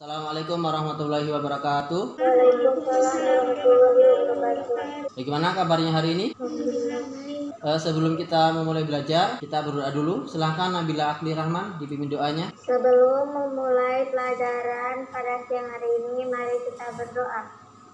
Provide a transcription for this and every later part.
Assalamualaikum warahmatullahi wabarakatuh. Waalaikumsalam warahmatullahi wabarakatuh. Bagaimana kabarnya hari ini? Alhamdulillah baik. Sebelum kita memulai belajar, kita berdoa dulu. Silahkan Nabila Akli Rahman dipimpin doanya. Sebelum memulai pelajaran pada siang hari ini, mari kita berdoa.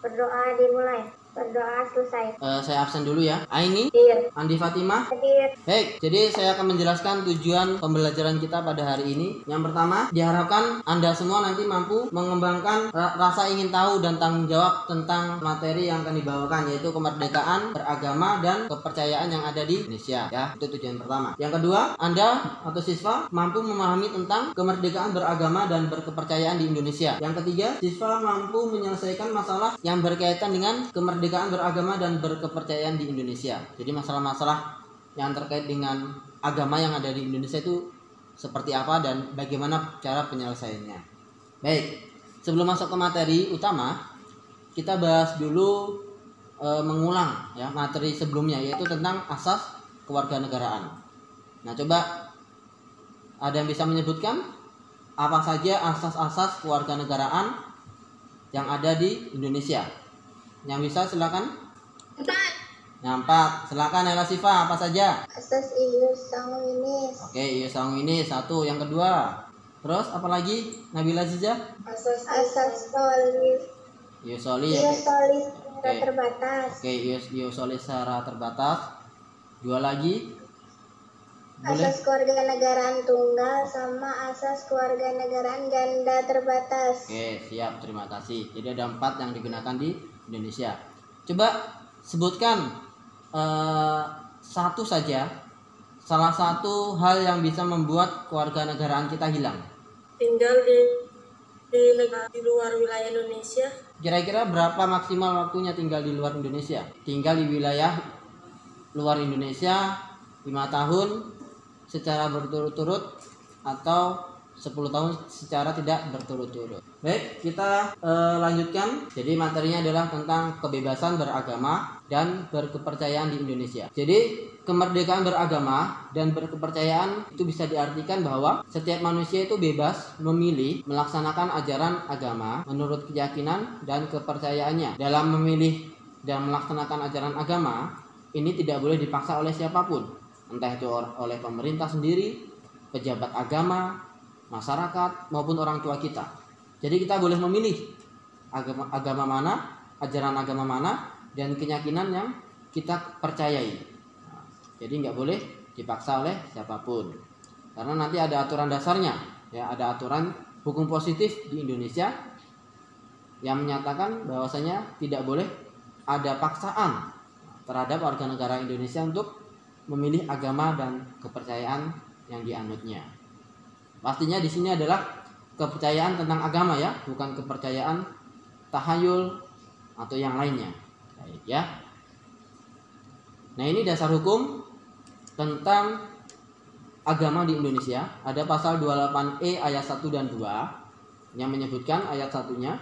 Berdoa dimulai. Berdoa selesai. Saya absen dulu ya. Aini, Hadir. Andi Fatimah. Hadir. Baik, jadi saya akan menjelaskan tujuan pembelajaran kita pada hari ini. Yang pertama, diharapkan Anda semua nanti mampu mengembangkan rasa ingin tahu dan tanggung jawab tentang materi yang akan dibawakan, yaitu kemerdekaan beragama dan kepercayaan yang ada di Indonesia. Ya, itu tujuan pertama. Yang kedua, Anda atau siswa mampu memahami tentang kemerdekaan beragama dan berkepercayaan di Indonesia. Yang ketiga, siswa mampu menyelesaikan masalah yang berkaitan dengan kemerdekaan beragama dan berkepercayaan di Indonesia. Jadi masalah-masalah yang terkait dengan agama yang ada di Indonesia itu seperti apa dan bagaimana cara penyelesaiannya. Baik, sebelum masuk ke materi utama, kita bahas dulu mengulang ya materi sebelumnya, yaitu tentang asas kewarganegaraan. Nah, coba ada yang bisa menyebutkan apa saja asas-asas kewarganegaraan yang ada di Indonesia? Yang bisa silakan. 4. Yang 4, silakan Ella Sifa, apa saja? Asas ius sanguinis. Oke, ius sanguinis satu. Yang kedua, terus apa lagi Nabila Ziza? Asas solis. Ius solis. Ius solis secara Oke. terbatas. Oke, ius solis secara terbatas. Dua lagi. Boleh? Asas kewarganegaraan tunggal sama asas kewarganegaraan ganda terbatas. Oke, siap, terima kasih. Jadi ada 4 yang digunakan di Indonesia. Coba sebutkan satu saja, salah satu hal yang bisa membuat kewarganegaraan kita hilang. Tinggal di negara di luar wilayah Indonesia. Kira-kira berapa maksimal waktunya tinggal di luar Indonesia? Tinggal di wilayah luar Indonesia 5 tahun secara berturut-turut atau 10 tahun secara tidak berturut-turut. Baik, kita lanjutkan. Jadi materinya adalah tentang kebebasan beragama dan berkepercayaan di Indonesia. Jadi kemerdekaan beragama dan berkepercayaan itu bisa diartikan bahwa setiap manusia itu bebas memilih melaksanakan ajaran agama menurut keyakinan dan kepercayaannya. Dalam memilih dan melaksanakan ajaran agama, ini tidak boleh dipaksa oleh siapapun, entah itu oleh pemerintah sendiri, pejabat agama, masyarakat, maupun orang tua kita. Jadi kita boleh memilih agama mana, ajaran agama mana, dan keyakinan yang kita percayai. Jadi nggak boleh dipaksa oleh siapapun. Karena nanti ada aturan dasarnya, ya, ada aturan hukum positif di Indonesia yang menyatakan bahwasanya tidak boleh ada paksaan terhadap warga negara Indonesia untuk memilih agama dan kepercayaan yang dianutnya. Pastinya di sini adalah kepercayaan tentang agama ya, bukan kepercayaan tahayul atau yang lainnya. Baik ya. Nah, ini dasar hukum tentang agama di Indonesia. Ada pasal 28E ayat 1 dan 2 yang menyebutkan ayat satunya,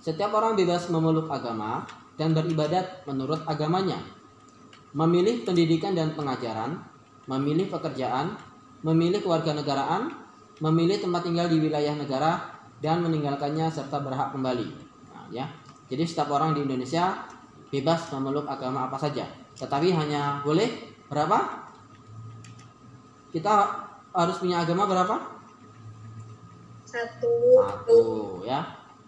setiap orang bebas memeluk agama dan beribadat menurut agamanya, memilih pendidikan dan pengajaran, memilih pekerjaan, memilih kewarganegaraan, memilih tempat tinggal di wilayah negara dan meninggalkannya serta berhak kembali. Nah, ya. Jadi setiap orang di Indonesia bebas memeluk agama apa saja. Tetapi hanya boleh berapa? Kita harus punya agama berapa? 1. Satu ya.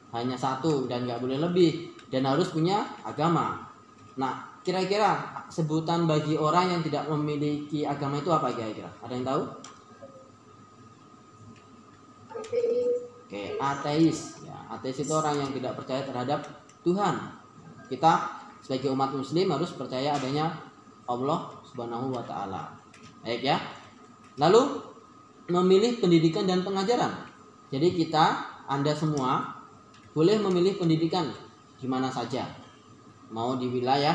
Hanya satu dan nggak boleh lebih, dan harus punya agama. Nah, kira-kira sebutan bagi orang yang tidak memiliki agama itu apa kira-kira? Ada yang tahu? Oke, ateis. Ya, ateis itu orang yang tidak percaya terhadap Tuhan. Kita sebagai umat muslim harus percaya adanya Allah Subhanahu wa taala. Baik ya. Lalu memilih pendidikan dan pengajaran. Jadi kita, Anda semua boleh memilih pendidikan di mana saja. Mau di wilayah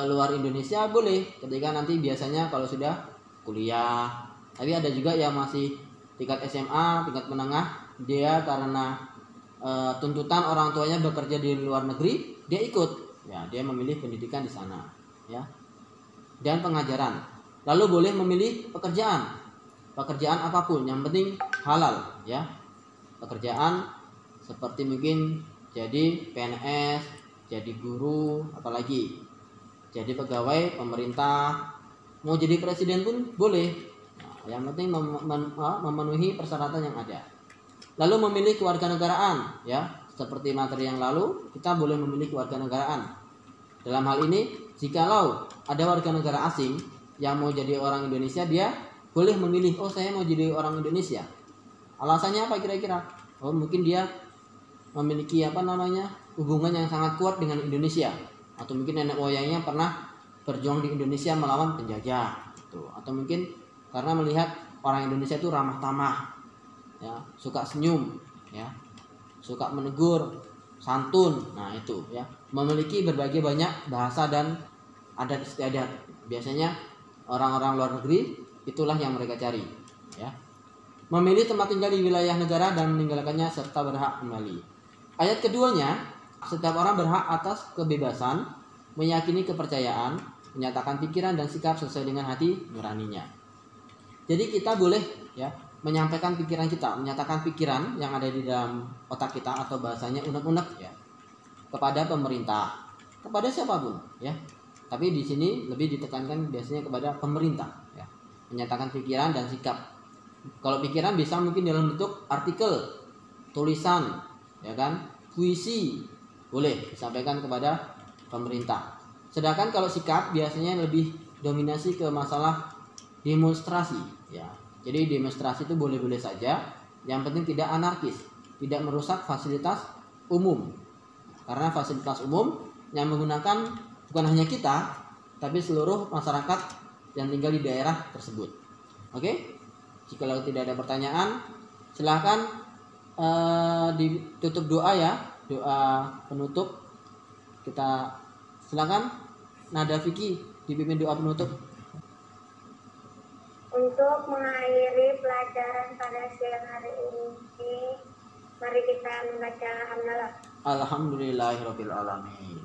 luar Indonesia boleh, ketika nanti biasanya kalau sudah kuliah. Tapi ada juga yang masih tingkat SMA, tingkat menengah, dia karena tuntutan orang tuanya bekerja di luar negeri, dia ikut. Ya, dia memilih pendidikan di sana, ya. Dan pengajaran. Lalu boleh memilih pekerjaan. Pekerjaan apapun, yang penting halal, ya. Pekerjaan seperti mungkin jadi PNS, jadi guru, apalagi jadi pegawai pemerintah, mau jadi presiden pun boleh. Nah, yang penting memenuhi persyaratan yang ada. Lalu memilih kewarganegaraan, ya, seperti materi yang lalu, kita boleh memilih kewarganegaraan. Dalam hal ini, jikalau ada warga negara asing yang mau jadi orang Indonesia, dia boleh memilih, oh saya mau jadi orang Indonesia. Alasannya apa kira-kira? Oh mungkin dia memiliki hubungan yang sangat kuat dengan Indonesia, atau mungkin nenek moyangnya pernah berjuang di Indonesia melawan penjajah, gitu. Atau mungkin karena melihat orang Indonesia itu ramah tamah, ya, suka senyum, ya, suka menegur, santun. Nah itu, ya, memiliki berbagai banyak bahasa dan adat istiadat. Biasanya orang-orang luar negeri itulah yang mereka cari, ya. Memilih tempat tinggal di wilayah negara dan meninggalkannya serta berhak kembali. Ayat keduanya, setiap orang berhak atas kebebasan, meyakini kepercayaan, menyatakan pikiran dan sikap sesuai dengan hati nuraninya. Jadi kita boleh, ya, menyampaikan pikiran kita, menyatakan pikiran yang ada di dalam otak kita, atau bahasanya unek-unek, ya, kepada pemerintah, kepada siapapun, ya. Tapi di sini lebih ditekankan biasanya kepada pemerintah, ya, menyatakan pikiran dan sikap. Kalau pikiran bisa mungkin dalam bentuk artikel, tulisan, ya kan, puisi, boleh disampaikan kepada pemerintah. Sedangkan kalau sikap biasanya lebih dominasi ke masalah demonstrasi, ya. Jadi demonstrasi itu boleh-boleh saja, yang penting tidak anarkis, tidak merusak fasilitas umum. Karena fasilitas umum yang menggunakan bukan hanya kita, tapi seluruh masyarakat yang tinggal di daerah tersebut. Oke? Jika tidak ada pertanyaan, silahkan ditutup doa, ya, doa penutup. Kita silakan Nada Vicky dipimpin doa penutup. Untuk mengakhiri pelajaran pada siang hari ini, mari kita membaca alhamdulillah. Alhamdulillahirabbil alamin.